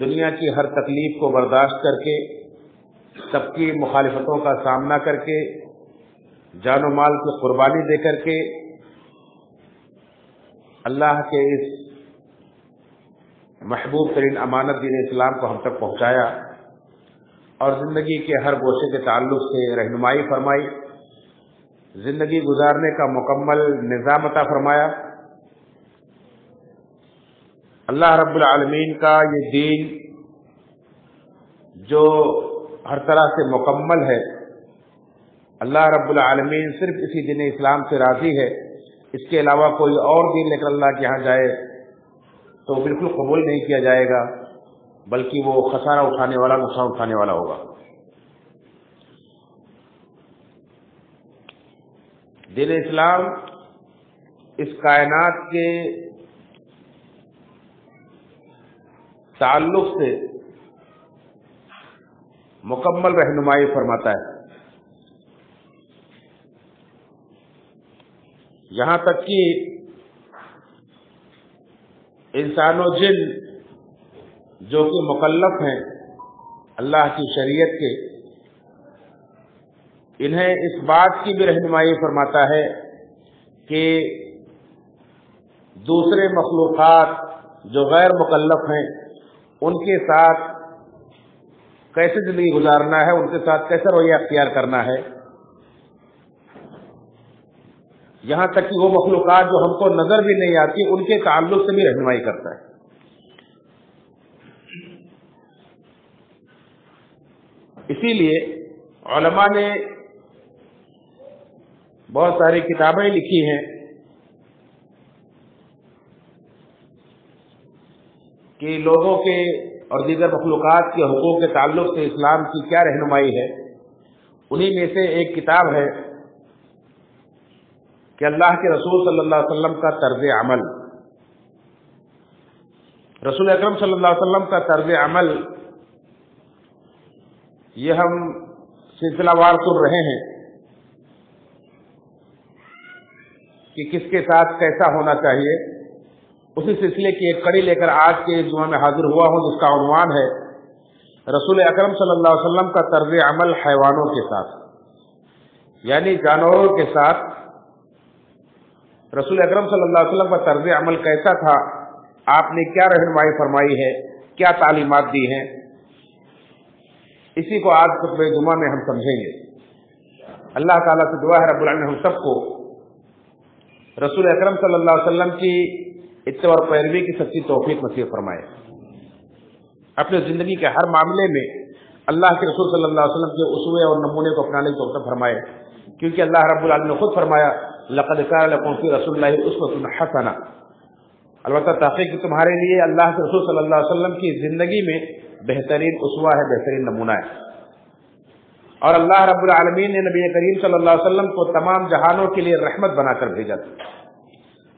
دنیا کی ہر تکلیف کو برداشت کر کے، سب کی مخالفتوں کا سامنا کر کے، جان و مال کی قربانی دے کر کے اللہ کے اس محبوب ترین امانت دین اسلام کو ہم تک پہنچایا اور زندگی کے ہر گوشے کے تعلق سے رہنمائی فرمائی، زندگی گزارنے کا مکمل نظام عطا فرمایا۔ اللہ رب العالمین کا یہ دین جو ہر طرح سے مکمل ہے، اللہ رب العالمین صرف اسی دین اسلام سے راضی ہے، اس کے علاوہ کوئی اور دین لے کر اللہ کے یہاں جائے تو بالکل قبول نہیں کیا جائے گا، بلکہ وہ خسارہ اٹھانے والا، نقصان اٹھانے والا ہوگا۔ دین اسلام اس کائنات کے تعلق سے مکمل رہنمائی فرماتا ہے، یہاں تک کہ انسان و جن جو کہ مکلف ہیں اللہ کی شریعت کے، انہیں اس بات کی بھی رہنمائی فرماتا ہے کہ دوسرے مخلوقات جو غیر مکلف ہیں ان کے ساتھ کیسے زندگی گزارنا ہے، ان کے ساتھ کیسے رویہ اختیار کرنا ہے، یہاں تک کہ وہ مخلوقات جو ہم کو نظر بھی نہیں آتی ان کے تعلق سے بھی رہنمائی کرتا ہے۔ اسی لیے علماء نے بہت ساری کتابیں لکھی ہیں کہ لوگوں کے اور دیگر مخلوقات کے حقوق کے تعلق سے اسلام کی کیا رہنمائی ہے۔ انہی میں سے ایک کتاب ہے کہ اللہ کے رسول صلی اللہ علیہ وسلم کا طرز عمل، رسول اکرم صلی اللہ علیہ وسلم کا طرز عمل، یہ ہم سلسلہ وار سن رہے ہیں کہ کس کے ساتھ کیسا ہونا چاہیے۔ اسی سلسلے کی ایک کڑی لے کر آج کے جمعہ میں حاضر ہوا ہوں جس کا عنوان ہے رسول اکرم صلی اللہ علیہ وسلم کا طرز عمل حیوانوں کے ساتھ، یعنی جانوروں کے ساتھ رسول اکرم صلی اللہ علیہ وسلم کا طرز عمل کیسا تھا، آپ نے کیا رہنمائی فرمائی ہے، کیا تعلیمات دی ہیں، اسی کو آج خطبہ جمعہ میں ہم سمجھیں گے۔ اللہ تعالیٰ سے دعا ہے رب العالمین ہم سب کو رسول اکرم صلی اللہ علیہ وسلم کی اتباع اور پیروی کی سچی توفیق نصیب فرمائے، اپنے زندگی کے ہر معاملے میں اللہ کے رسول صلی اللہ علیہ وسلم کے اسوے اور نمونے کو اپنانے کی توفیق فرمائے، کیونکہ اللہ رب العالمین نے خود فرمایا لقد کان لکم فی رسول اللہ اسوۃ حسنہ، البتہ تحقیق کہ تمہارے لیے اللہ کے رسول صلی اللہ علیہ وسلم کی زندگی میں بہترین اسوہ ہے، بہترین نمونہ ہے۔ اور اللہ رب العالمین نے نبی کریم صلی اللہ علیہ وسلم کو تمام جہانوں کے لیے رحمت بنا کر بھیجا تھا۔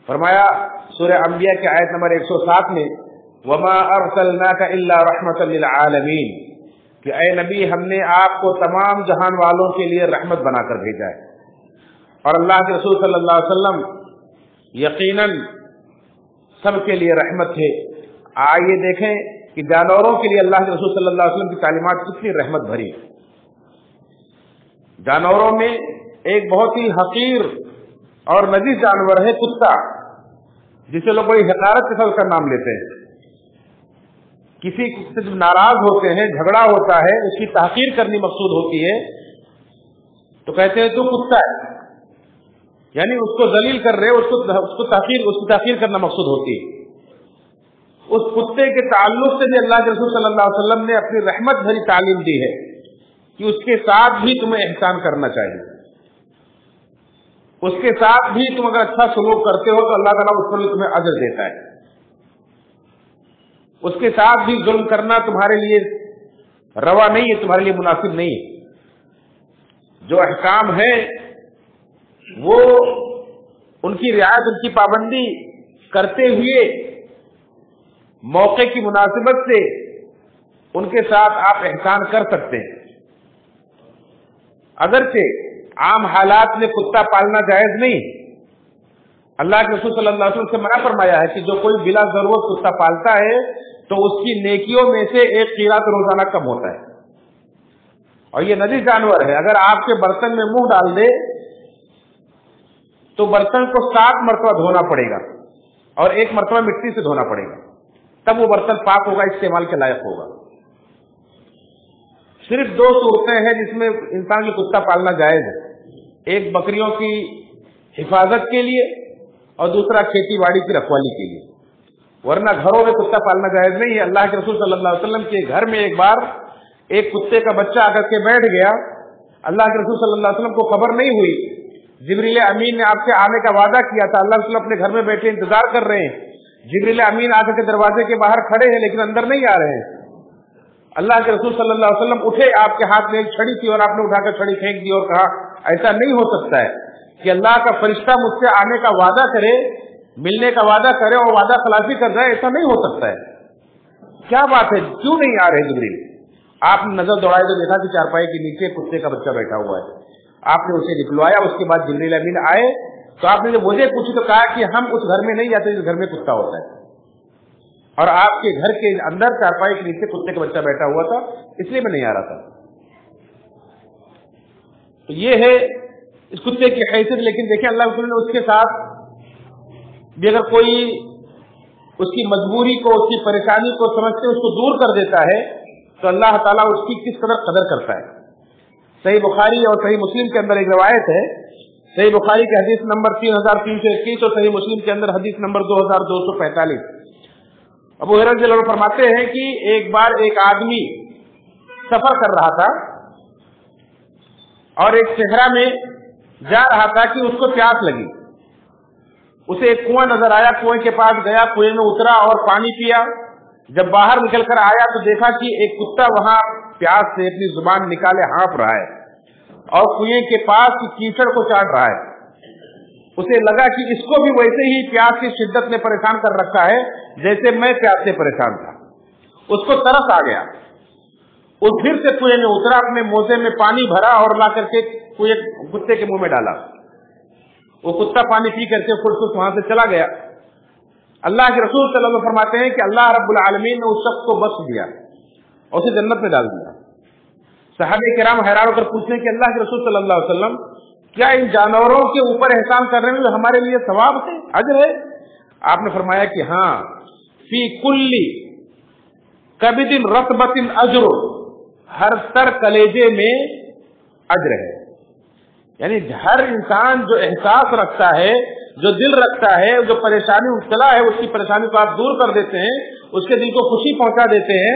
فرمایا سورہ انبیاء کی آیت نمبر 107 میں وما ارسلناک الا رحمتا للعالمین، کہ اے نبی ہم نے آپ کو تمام جہان والوں کے لیے رحمت بنا کر بھیجا ہے۔ اور اللہ کے رسول صلی اللہ علیہ وسلم یقیناً سب کے لیے رحمت تھے۔ آئیے دیکھیں کہ جانوروں کے لیے اللہ کے رسول صلی اللہ علیہ وسلم کی تعلیمات کتنی رحمت بھری ہے۔ جانوروں میں ایک بہت ہی حقیر اور نجیس جانور ہے کتا، جسے لوگ بڑی حقارت کے ساتھ کا نام لیتے ہیں۔ کسی سے جب ناراض ہوتے ہیں، جھگڑا ہوتا ہے، اس کی تحقیر کرنی مقصود ہوتی ہے تو کہتے ہیں تو کتا ہے، یعنی اس کو ذلیل کر رہے، اس کی تحقیر کرنا مقصود ہوتی ہے۔ اس کتے کے تعلق سے بھی اللہ کے رسول صلی اللہ علیہ وسلم نے اپنی رحمت بھری تعلیم دی ہے کہ اس کے ساتھ بھی تمہیں احسان کرنا چاہیے، اس کے ساتھ بھی تم اگر اچھا سلوک کرتے ہو تو اللہ تعالیٰ اس پر تمہیں اجر دیتا ہے۔ اس کے ساتھ بھی ظلم کرنا تمہارے لیے روا نہیں ہے، تمہارے لیے مناسب نہیں ہے۔ جو احکام ہے وہ ان کی رعایت، ان کی پابندی کرتے ہوئے موقع کی مناسبت سے ان کے ساتھ آپ احسان کر سکتے ہیں۔ اگرچہ عام حالات میں کتا پالنا جائز نہیں، اللہ کے رسول صلی اللہ علیہ وسلم سے منع فرمایا ہے کہ جو کوئی بلا ضرورت کتا پالتا ہے تو اس کی نیکیوں میں سے ایک قیرات روزانہ کم ہوتا ہے. اور یہ نجس جانور ہے، اگر آپ کے برتن میں منہ ڈال دے تو برتن کو 7 مرتبہ دھونا پڑے گا اور 1 مرتبہ مٹی سے دھونا پڑے گا، تب وہ برتن پاک ہوگا، استعمال کے لائق ہوگا. صرف 2 صورتیں ہیں جس میں انسان کی کتا پالنا جائز ہے، ایک بکریوں کی حفاظت کے لیے اور دوسرا کھیتی باڑی کی رکھوالی کے لیے، ورنہ گھروں میں کتا پالنا جائز نہیں ہے. اللہ کے رسول صلی اللہ علیہ وسلم کے گھر میں ایک بار ایک کتے کا بچہ آ کر کے بیٹھ گیا. اللہ کے رسول صلی اللہ علیہ وسلم کو خبر نہیں ہوئی. جبریل امین نے آپ سے آنے کا وعدہ کیا تھا، اللہ کے رسول اپنے گھر میں بیٹھے انتظار کر رہے ہیں، جبریل امین آ کر کے دروازے کے باہر کھڑے ہیں لیکن اندر نہیں آ رہے ہیں. اللہ کے رسول صلی اللہ علیہ وسلم اٹھے، آپ کے ہاتھ میں ایک چھڑی تھی اور آپ نے اٹھا کر چھڑی پھینک دی اور کہا ایسا نہیں ہو سکتا ہے کہ اللہ کا فرشتہ مجھ سے آنے کا وعدہ کرے، ملنے کا وعدہ کرے اور وعدہ خلافی کر جائے، ایسا نہیں ہو سکتا ہے. کیا بات ہے، کیوں نہیں آ رہے جبریل؟ آپ نے نظر دوڑائی تو دیکھا کہ چارپائی کے نیچے کتے کا بچہ بیٹھا ہوا ہے. آپ نے اسے نکلوایا. اس کے بعد جبریل امین آئے تو آپ نے جب وجہ پوچھی تو کہا کہ ہم اس گھر میں نہیں جاتے جس گھر میں کتا ہوتا ہے، اور آپ کے گھر کے اندر چارپائی کے نیچے کتے کا بچہ بیٹھا ہوا تھا، اس لیے میں نہیں آ رہا تھا. تو یہ ہے اس کتے کی حیثیت. لیکن دیکھیں اللہ رسول نے اس کے ساتھ بھی اگر کوئی اس کی مجبوری کو، اس کی پریشانی کو سمجھتے اس کو دور کر دیتا ہے تو اللہ تعالیٰ اس کی کس قدر کرتا ہے. صحیح بخاری اور صحیح مسلم کے اندر ایک روایت ہے، صحیح بخاری کی حدیث نمبر 3321 اور صحیح مسلم کے اندر حدیث نمبر 2245. ابو ہریرہ رضی اللہ عنہ فرماتے ہیں کہ ایک بار ایک آدمی سفر کر رہا تھا اور ایک صحرا میں جا رہا تھا کہ اس کو پیاس لگی. اسے ایک کنواں نظر آیا، کنویں کے پاس گیا، کنویں میں اترا اور پانی پیا. جب باہر نکل کر آیا تو دیکھا کہ ایک کتا وہاں پیاس سے اپنی زبان نکالے ہانپ رہا ہے اور کنویں کے پاس کی کیچڑ کو چاٹ رہا ہے. اسے لگا کہ اس کو بھی ویسے ہی پیاس کی شدت نے پریشان کر رکھا ہے جیسے میں پیاس سے پریشان تھا. اس کو ترس آ گیا. وہ پھر سے کنویں میں اترا، اپنے موزے میں پانی بھرا اور لا کر کے کتے کے منہ میں ڈالا. وہ کتا پانی پی کر کے خود وہاں سے چلا گیا. اللہ کے رسول صلی اللہ علیہ وسلم فرماتے ہیں کہ اللہ رب العالمین نے اس شخص کو بخش دیا اور اسے جنت میں ڈال دیا. صحابہ کرام حیران ہو کر پوچھتے ہیں کہ اللہ کے رسول صلی اللہ علیہ وسلم کیا ان جانوروں کے اوپر احسان کرنے میں ہمارے لیے ثواب ہے، اجر ہے؟ آپ نے فرمایا کہ ہاں، فی کلی کبد رطبۃ اجر، ہر تر کلیجے میں اجر ہے. یعنی ہر انسان جو احساس رکھتا ہے، جو دل رکھتا ہے، جو پریشانی مبتلا ہے، اس کی پریشانی کو آپ دور کر دیتے ہیں، اس کے دل کو خوشی پہنچا دیتے ہیں،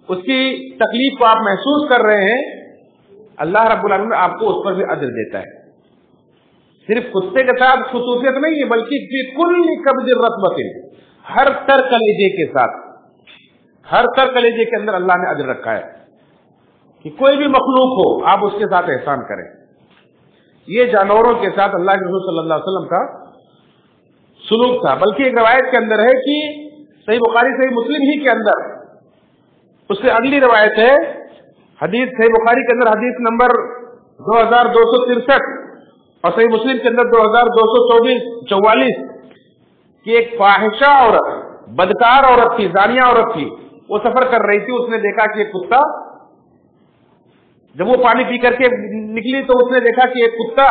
اس کی تکلیف کو آپ محسوس کر رہے ہیں، اللہ رب العالمین آپ کو اس پر بھی اجر دیتا ہے. صرف کتے کے ساتھ خصوصیت نہیں ہے بلکہ فی کل قبض رطبۃ، ہر تر کلیجے کے ساتھ، ہر تر کلیجے کے اندر اللہ نے اجر رکھا ہے کہ کوئی بھی مخلوق ہو آپ اس کے ساتھ احسان کریں. یہ جانوروں کے ساتھ اللہ کے رسول صلی اللہ علیہ وسلم کا سلوک تھا. بلکہ ایک روایت کے اندر ہے کہ صحیح بخاری صحیح مسلم ہی کے اندر اس سے اگلی روایت ہے، حدیث صحیح بخاری کے اندر حدیث نمبر 2263 اور صحیح مسلم کے اندر 2244 کہ ایک فاحشہ عورت، بدکار عورت تھی، زانیہ عورت تھی، وہ سفر کر رہی تھی. اس نے دیکھا کہ ایک کتا، جب وہ پانی پی کر کے نکلی تو اس نے دیکھا کہ ایک کتا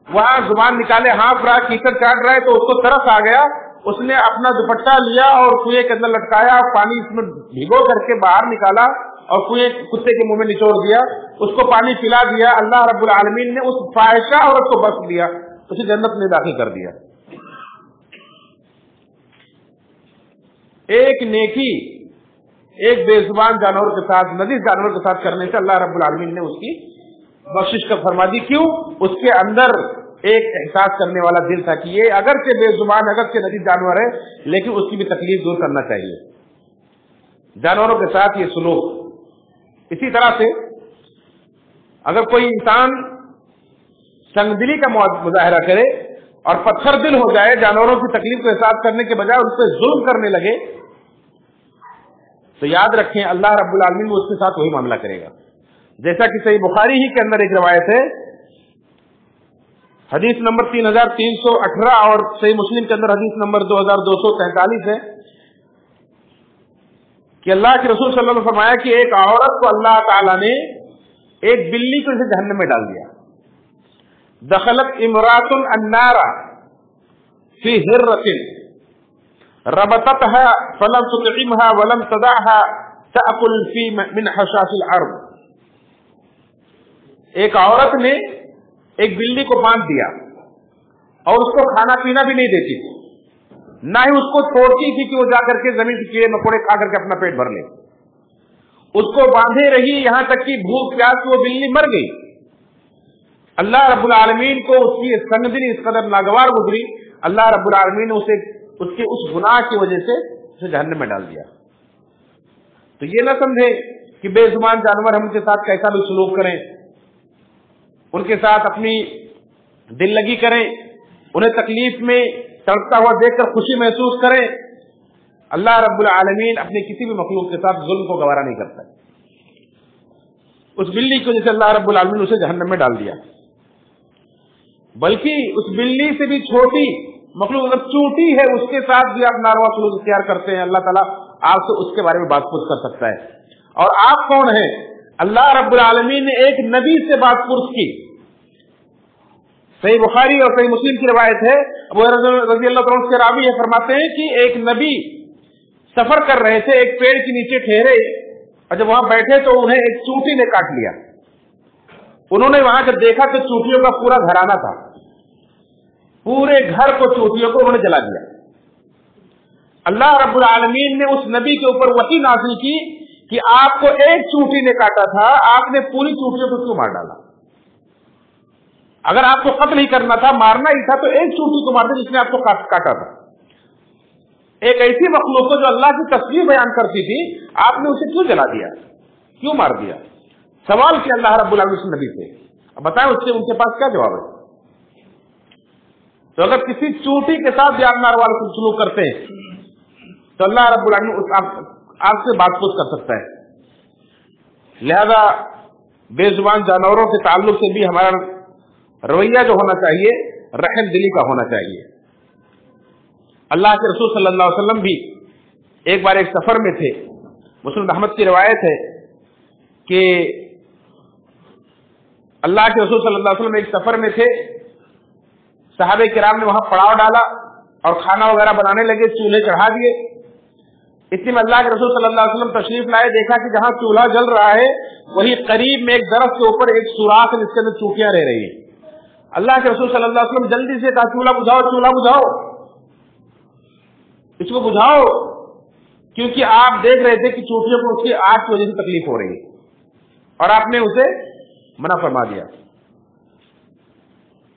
وہاں زبان نکالے ہانپ رہا، کیچڑ چاٹ رہا ہے. تو اس کو ترس آ گیا. اس نے اپنا دوپٹہ لیا اور کنویں کے اندر لٹکایا، پانی اس میں بھگو کر کے باہر نکالا اور کنویں کتے کے منہ میں نچوڑ دیا، اس کو پانی پلا دیا. اللہ رب العالمین نے اس فاحشہ عورت کو بخش دیا، اسے جنت میں داخل کر دیا. ایک نیکی ایک بے زبان جانور کے ساتھ، نجس جانور کے ساتھ کرنے سے اللہ رب العالمین نے اس کی بخشش کا فرما دی. کیوں؟ اس کے اندر ایک احساس کرنے والا دل تھا کہ یہ اگرچہ بے زبان، اگرچہ نجس جانور ہے، لیکن اس کی بھی تکلیف دور کرنا چاہیے. جانوروں کے ساتھ یہ سلوک. اسی طرح سے اگر کوئی انسان سنگدلی کا مظاہرہ کرے اور پتھر دل ہو جائے، جانوروں کی تکلیف کو احساس کرنے کے بجائے اس پہ ظلم کرنے لگے، تو یاد رکھیں اللہ رب العالمین اس کے ساتھ وہی معاملہ کرے گا. جیسا کہ صحیح بخاری ہی کے اندر ایک روایت ہے، حدیث نمبر 3318 اور صحیح مسلم کے اندر حدیث نمبر 2243 ہے کہ اللہ کے رسول صلی اللہ علیہ وسلم نے فرمایا کہ ایک عورت کو اللہ تعالیٰ نے ایک بلی کو اسے جہنم میں ڈال دیا. دخلت امرات النار فی ہرۃ ربطتها فلم تطعمها ولم تدعها تأكل في من حشاش الارض. ایک عورت نے ایک بلی کو باندھ دیا اور اس کو کھانا پینا بھی نہیں دیتی تھی, نہ ہی اس کو چھوڑتی تھی کہ وہ جا کر کے زمین کے کیڑے مکوڑے کھا کر کے اپنا پیٹ بھر لے. اس کو باندھے رہی یہاں تک کہ بھوک پیاس وہ بلی مر گئی. اللہ رب العالمین کو اس کی سنگدلی اس قدر ناگوار گزری, اللہ رب العالمین نے اسے اس کے اس گناہ کی وجہ سے اسے جہنم میں ڈال دیا. تو یہ نہ سمجھے کہ بے زبان جانور ہم ان کے ساتھ کیسا بھی سلوک کریں, ان کے ساتھ اپنی دل لگی کریں, انہیں تکلیف میں تڑپتا ہوا دیکھ کر خوشی محسوس کریں. اللہ رب العالمین اپنے کسی بھی مخلوق کے ساتھ ظلم کو گوارا نہیں کرتا. اس بلی کو جیسے اللہ رب العالمین نے اسے جہنم میں ڈال دیا, بلکہ اس بلی سے بھی چھوٹی مخلوق اگر چونٹی ہے اس کے ساتھ بھی آپ ناروا سلوک اختیار کرتے ہیں, اللہ تعالیٰ آپ سے اس کے بارے میں بات پوچھ کر سکتا ہے. اور آپ کون ہیں؟ اللہ رب العالمین نے ایک نبی سے بات پوچھ کی. صحیح بخاری اور صحیح مسلم کی روایت ہے, ابو ہریرہ رضی اللہ عنہ سے راوی ہے, فرماتے ہیں کہ ایک نبی سفر کر رہے تھے, ایک پیڑ کے نیچے ٹھہرے اور جب وہاں بیٹھے تو انہیں ایک چونٹی نے کاٹ لیا. انہوں نے وہاں جب دیکھا تو چونٹیوں کا پورا گھرانہ تھا, پورے گھر کو چونٹیوں کو انہوں نے جلا دیا. اللہ رب العالمین نے اس نبی کے اوپر وحی نازل کی کہ آپ کو ایک چونٹی نے کاٹا تھا, آپ نے پوری چونٹیوں کو کیوں مار ڈالا؟ اگر آپ کو قتل ہی کرنا تھا, مارنا ہی تھا, تو ایک چونٹی کو مار دیں جس نے آپ کو کاٹا تھا. ایک ایسی مخلوق کو جو اللہ کی تصویر بیان کرتی تھی, آپ نے اسے کیوں جلا دیا, کیوں مار دیا؟ سوال کیا اللہ رب العالمین نبی سے. اب بتائیں اس سے ان کے پاس کیا جواب ہے؟ تو اگر کسی چونٹی کے ساتھ جانور والے کو سلوک کرتے ہیں تو اللہ رب العالمین آپ سے بات پوچھ کر سکتا ہے. لہذا بے زبان جانوروں کے تعلق سے بھی ہمارا رویہ جو ہونا چاہیے رحم دلی کا ہونا چاہیے. اللہ کے رسول صلی اللہ علیہ وسلم بھی ایک بار ایک سفر میں تھے. مسلم احمد کی روایت ہے کہ اللہ کے رسول صلی اللہ علیہ وسلم ایک سفر میں تھے, صحابہ کرام نے وہاں پڑاؤ ڈالا اور کھانا وغیرہ بنانے لگے, چولہے چڑھا دیے. اتنے میں اللہ کے رسول صلی اللہ علیہ وسلم تشریف لائے, دیکھا کہ جہاں چولہا جل رہا ہے وہی قریب میں ایک درخت کے اوپر ایک سوراخ ہے جس کے اندر چونٹیاں رہ رہی ہیں. اللہ کے رسول صلی اللہ علیہ وسلم جلدی سے کہا چولہا بجھاؤ, چولہا بجھاؤ, اس کو بجھاؤ, کیونکہ آپ دیکھ رہے تھے کہ چونٹیوں کو اس کی آگ کی وجہ سے تکلیف ہو رہی ہے اور آپ نے اسے منع فرما دیا.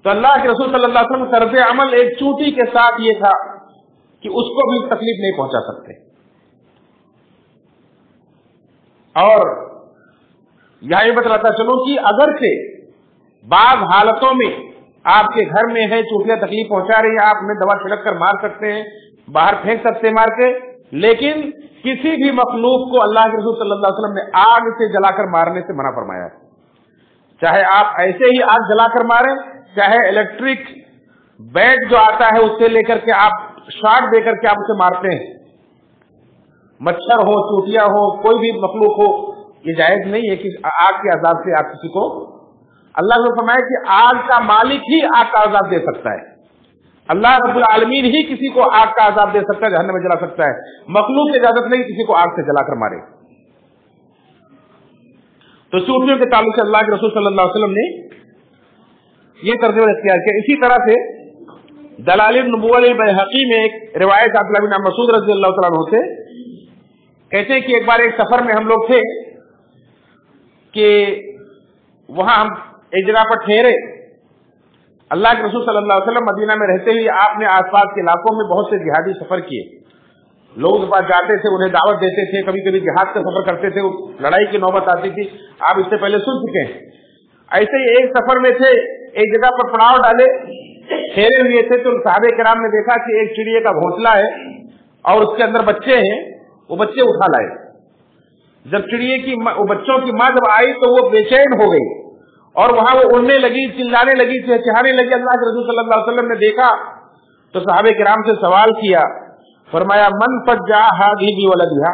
تو اللہ کے رسول صلی اللہ علیہ وسلم طرز عمل ایک چونٹی کے ساتھ یہ تھا کہ اس کو بھی تکلیف نہیں پہنچا سکتے. اور یہاں یہ بتلاتا چلو کہ اگرچہ بعض حالتوں میں آپ کے گھر میں ہے چونٹیاں تکلیف پہنچا رہی ہیں, آپ انہیں دوا چھڑک کر مار سکتے ہیں, باہر پھینک سکتے ہیں مار کے, لیکن کسی بھی مخلوق کو اللہ کے رسول صلی اللہ علیہ وسلم نے آگ سے جلا کر مارنے سے منع فرمایا ہے. چاہے آپ ایسے ہی آگ جلا کر ماریں, چاہے الیکٹرک بیٹ جو آتا ہے اس سے لے کر کے آپ شارٹ دے کر کے آپ اسے مارتے ہیں, مچھر ہو, چونٹیاں ہو, کوئی بھی مخلوق ہو, یہ جائز نہیں ہے کہ آگ کے عذاب سے آپ کسی کو, اللہ نے فرمایا کہ آگ کا مالک ہی آگ کا عذاب دے سکتا ہے. اللہ رب العالمین ہی کسی کو آگ کا عذاب دے سکتا ہے, جہنم میں جلا سکتا ہے. مخلوق کی اجازت نہیں کسی کو آگ سے جلا کر مارے. تو چونٹیوں کے تعلق سے اللہ کے رسول صلی اللہ علیہ وسلم نے یہ طرز عمل اختیار کیا. اسی طرح سے دلائل النبوہ البیہقی میں ایک روایت عبداللہ بن مسعود رضی اللہ تعالیٰ عنہ سے کہتے ہیں کہ ایک بار ایک سفر میں ہم لوگ تھے کہ وہاں ہم ایک جگہ پر ٹھہرے. اللہ کے رسول صلی اللہ علیہ وسلم مدینہ میں رہتے ہوئے آپ نے آس پاس کے علاقوں میں بہت سے جہادی سفر کیے. لوگوں کے پاس جاتے تھے, انہیں دعوت دیتے تھے, کبھی کبھی جہاد کا سفر کرتے تھے, لڑائی کی نوبت آتی تھی, آپ اس سے پہلے سن چکے ہیں. ایسے ہی ایک سفر میں تھے, ایک جگہ پر پڑاؤ ڈالے, ٹھہرے ہوئے تھے, تو صحابہ کرام نے دیکھا کہ ایک چڑیے کا گھونسلہ ہے اور اس کے اندر بچے ہیں, وہ بچے اٹھا لائے. جب چڑیے کی بچوں کی ماں جب آئی تو وہ بے چین ہو گئی اور وہاں وہ اڑنے لگی, چلانے لگی, چہچہانے لگی. اللہ کے رسول صلی اللہ علیہ وسلم نے دیکھا تو صحابہ کرام سے سوال کیا, فرمایا من فجع هذه بولدها,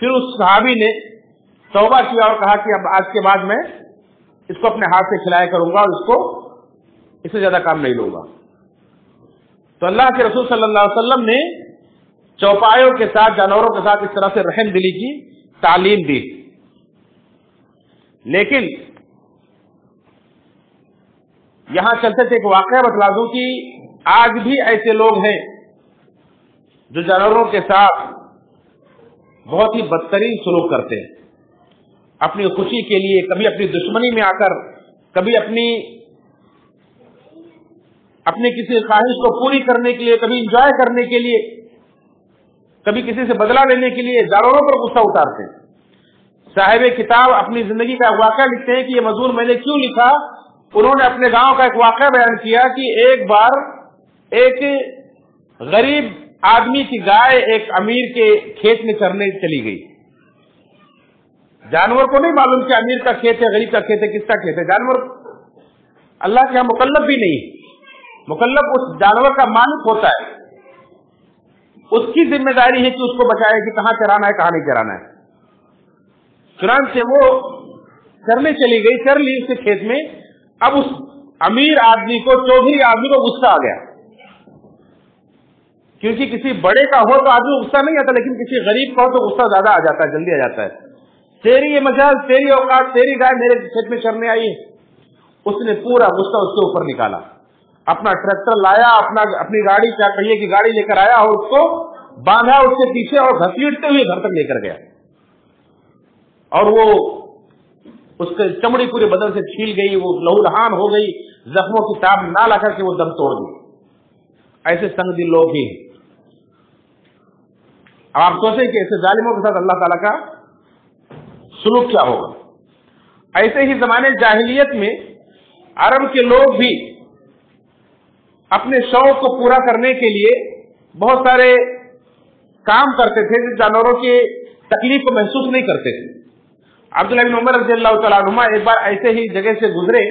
پھر اس صحابی نے توبہ کیا اور کہا کہ اب آج کے بعد میں اس کو اپنے ہاتھ سے کھلایا کروں گا اور اس سے زیادہ کام نہیں لوں گا. تو اللہ کے رسول صلی اللہ علیہ وسلم نے چوپایوں کے ساتھ، جانوروں کے ساتھ اس طرح سے رحم دلی کی تعلیم دی. لیکن یہاں چلتے تھے ایک واقعہ بتلا دوں کہ آج بھی ایسے لوگ ہیں جو جانوروں کے ساتھ بہت ہی بدترین سلوک کرتے ہیں. اپنی خوشی کے لیے، کبھی اپنی دشمنی میں آ کر، کبھی اپنی کسی خواہش کو پوری کرنے کے لیے، کبھی انجوائے کرنے کے لیے، کبھی کسی سے بدلہ لینے کے لیے جانوروں پر غصہ اتارتے ہیں. صاحب کتاب اپنی زندگی کا واقعہ لکھتے ہیں کہ یہ مضمون میں نے کیوں لکھا. انہوں نے اپنے گاؤں کا ایک واقعہ بیان کیا کہ ایک بار ایک غریب آدمی کی گائے ایک امیر کے کھیت میں چرنے چلی گئی. جانور کو نہیں معلوم کہ امیر کا کھیت ہے، غریب کا کھیت ہے، کس کا کھیت ہے. جانور اللہ کے یہاں مکلف بھی نہیں، مکلف اس جانور کا مالک ہوتا ہے. اس کی ذمہ داری ہے کہ اس کو بچائے کہ کہاں چرانا ہے، کہاں نہیں چرانا ہے. چنانچہ وہ چرنے چلی گئی، چر لی اس کے کھیت میں. اب اس امیر آدمی کو، چودھری آدمی کو غصہ آ گیا. کیونکہ کسی بڑے کا ہو تو آدمی غصہ نہیں آتا، لیکن کسی غریب کا ہو تو غصہ زیادہ آ جاتا ہے، جلدی آ جاتا ہے. تیری یہ مجال، تیری اوقات، تیری گائے میرے کھیت میں چرنے آئی. اس نے پورا غصہ اس کے اوپر نکالا. اپنا ٹریکٹر لایا، اپنی گاڑی، کیا کہیے کہ گاڑی لے کر آیا اور اس کو باندھا اس کے پیچھے اور گھسیٹتے ہوئے گھر تک لے کر گیا. اور وہ اس کے چمڑی پورے بدن سے چھیل گئی، وہ لہو لہان ہو گئی، زخموں کی تاب نہ لا کر کے وہ دم توڑ دی. ایسے سنگ دل لوگ ہی ہیں. اب آپ سوچیں کہ ایسے ظالموں کے ساتھ اللہ تعالیٰ کا سلوک کیا ہوگا. ایسے ہی زمانے جاہلیت میں عرب کے لوگ بھی اپنے شوق کو پورا کرنے کے لیے بہت سارے کام کرتے تھے جو جانوروں کی تکلیف کو محسوس نہیں کرتے تھے. عبداللہ بن عمر رضی اللہ تعالیٰ عنہما ایک بار ایسے ہی جگہ سے گزرے،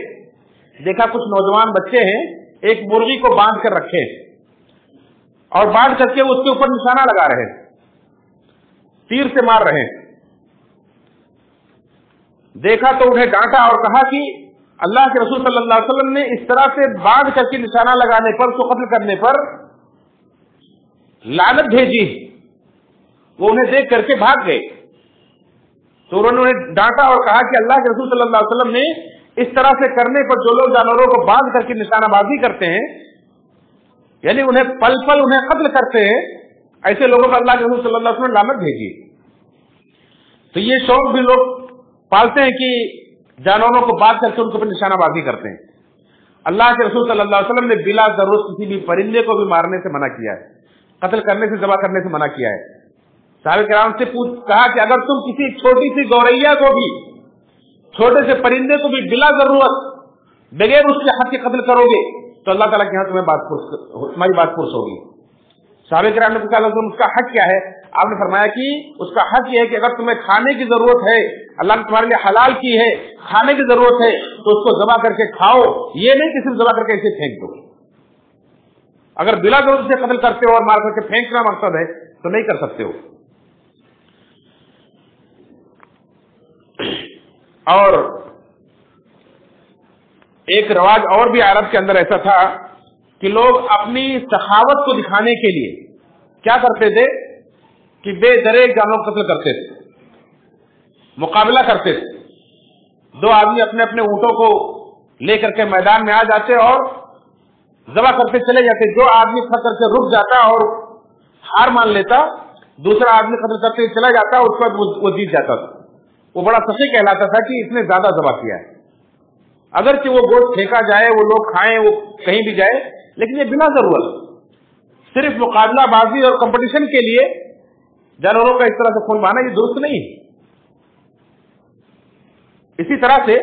دیکھا کچھ نوجوان بچے ہیں ایک مرغی کو باندھ کر رکھے اور باندھ کر کے اس کے اوپر نشانہ لگا رہے، تیر سے مار رہے. دیکھا تو انہیں ڈانٹا اور کہا کہ اللہ کے رسول صلی اللہ علیہ وسلم نے اس طرح سے باندھ کر کے نشانہ لگانے پر، اس کو قتل کرنے پر لعنت بھیجی. وہ انہیں دیکھ کر کے بھاگ گئے. تو انہوں نے ڈانٹا اور کہا کہ اللہ کے رسول صلی اللہ علیہ وسلم نے اس طرح سے کرنے پر جو لوگ جانوروں کو باندھ کر کے نشانہ بازی کرتے ہیں، یعنی انہیں پل پل انہیں قتل کرتے ہیں، ایسے لوگوں پر اللہ کے رسول صلی اللہ علیہ وسلم نے لعنت بھیجی. تو یہ شوق بھی لوگ پالتے ہیں کہ جانوروں کو باندھ کر کے ان کو نشانہ بازی کرتے ہیں. اللہ کے رسول صلی اللہ علیہ وسلم نے بلا ضرورت کسی بھی پرندے کو بھی مارنے سے منع کیا ہے، قتل کرنے سے، ذبح کرنے سے منع کیا ہے. صحابہ کرام سے کہا کہ اگر تم کسی چھوٹی سی گوریا کو بھی، چھوٹے سے پرندے کو بھی بلا ضرورت بغیر اس کے حق کے قتل کرو گے تو اللہ تعالیٰ کے یہاں تمہاری بات پرس ہوگی. صحابہ کرام نے پوچھا اس کا حق کیا ہے؟ آپ نے فرمایا کہ اس کا حق یہ ہے کہ اگر تمہیں کھانے کی ضرورت ہے، اللہ نے تمہارے لیے حلال کی ہے، کھانے کی ضرورت ہے تو اس کو ذبح کر کے کھاؤ. یہ نہیں کہ صرف ذبح کر کے اسے پھینک دو. اگر بلا ضرورت سے قتل کرتے ہو اور مار کر کے پھینکنا مقصد ہے تو نہیں کر سکتے ہو. اور ایک رواج اور بھی عرب کے اندر ایسا تھا کہ لوگ اپنی سخاوت کو دکھانے کے لیے کیا کرتے تھے کہ بے درے جانور قتل کرتے تھے، مقابلہ کرتے تھے. دو آدمی اپنے اپنے اونٹوں کو لے کر کے میدان میں آ جاتے اور ذبح کرتے چلے جاتے. جو آدمی قتل کر کے رک جاتا اور ہار مان لیتا، دوسرا آدمی قتل کرتے چلا جاتا اور اس کے بعد وہ جیت جاتا تھا. وہ بڑا سخی کہلاتا تھا کہ اس نے زیادہ ذبح کیا ہے. اگرچہ وہ گوشت پھینکا جائے، وہ لوگ کھائیں، وہ کہیں بھی جائے، لیکن یہ بنا ضرورت صرف مقابلہ بازی اور کمپٹیشن کے لیے جانوروں کا اس طرح سے خون بہانا یہ درست نہیں. اسی طرح سے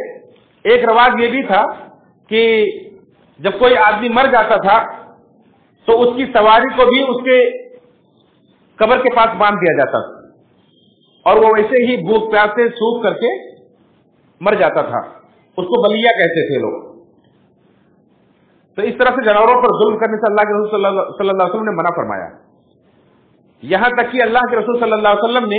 ایک رواج یہ بھی تھا کہ جب کوئی آدمی مر جاتا تھا تو اس کی سواری کو بھی اس کے قبر کے پاس باندھ دیا جاتا تھا اور وہ ویسے ہی بھوک پیاس سے سوکھ کر کے مر جاتا تھا. اس کو بلیا کہتے تھے لوگ. تو اس طرح سے جانوروں پر ظلم کرنے سے اللہ کے رسول صلی اللہ علیہ وسلم نے منع فرمایا. یہاں تک کہ اللہ کے رسول صلی اللہ علیہ وسلم نے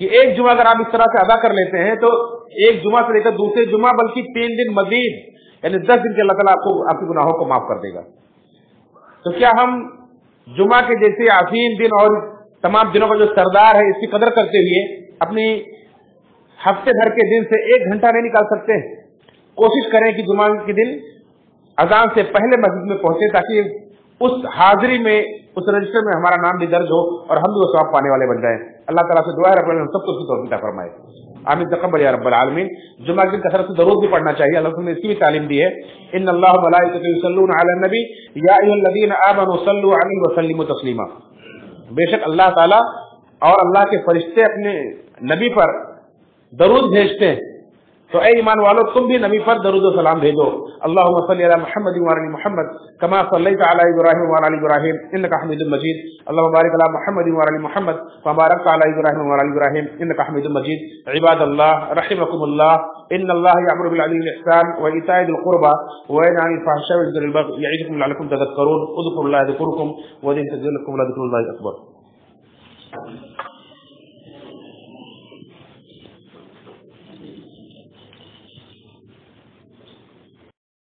کہ ایک جمعہ اگر آپ اس طرح سے ادا کر لیتے ہیں تو ایک جمعہ سے لے کر دوسرے جمعہ بلکہ 3 دن مزید یعنی 10 دن کے اللہ تعالیٰ آپ کے گناہوں کو معاف کر دے گا. تو کیا ہم جمعہ کے جیسے عظیم دن اور تمام دنوں کا جو سردار ہے اس کی قدر کرتے ہوئے اپنی ہفتے بھر کے دن سے 1 گھنٹہ نہیں نکال سکتے؟ کوشش کریں کہ جمعہ کے دن اذان سے پہلے مسجد میں پہنچے تاکہ اس حاضری میں اس رجسٹر میں ہمارا نام بھی درج ہو اور ہم بھی وہ ثواب پانے والے بن جائیں. اللہ تعالیٰ سے دعا ہے رب العالمین سب کو اس کی توفیق عطا فرمائے. آمین تقبل یا رب العالمین. جمعہ کے دن کثرت سے درود بھی پڑھنا چاہیے. اللہ تعالیٰ نے اس کی بھی تعلیم دی ہے. ان اللہ وملائکتہ یصلون علی النبی یا ایھا الذین آمنوا صلوا علیہ وسلموا تسلیما. بے شک اللہ تعالیٰ اور اللہ کے فرشتے اپنے نبی پر درود بھیجتے ہیں تو اے ایمان والو تم بھی نبی پر درود و سلام بھیجو. اللہم صلی علی محمد وعلی آل محمد کما صلیت علی ابراہیم وعلی آل ابراہیم انک حمید مجید. اللہم بارک علی محمد وعلی آل محمد کما بارکت علی ابراہیم وعلی آل ابراہیم انک حمید مجید. عباد اللہ رحمکم اللہ ان اللہ یأمر بالعدل والإحسان وإیتاء ذی القربى وینہی عن الفحشاء والمنکر والبغی یعظکم لعلکم تذکرون. اذکروا اللہ یذکرکم وإن تذکروا لذکر اللہ اکبر.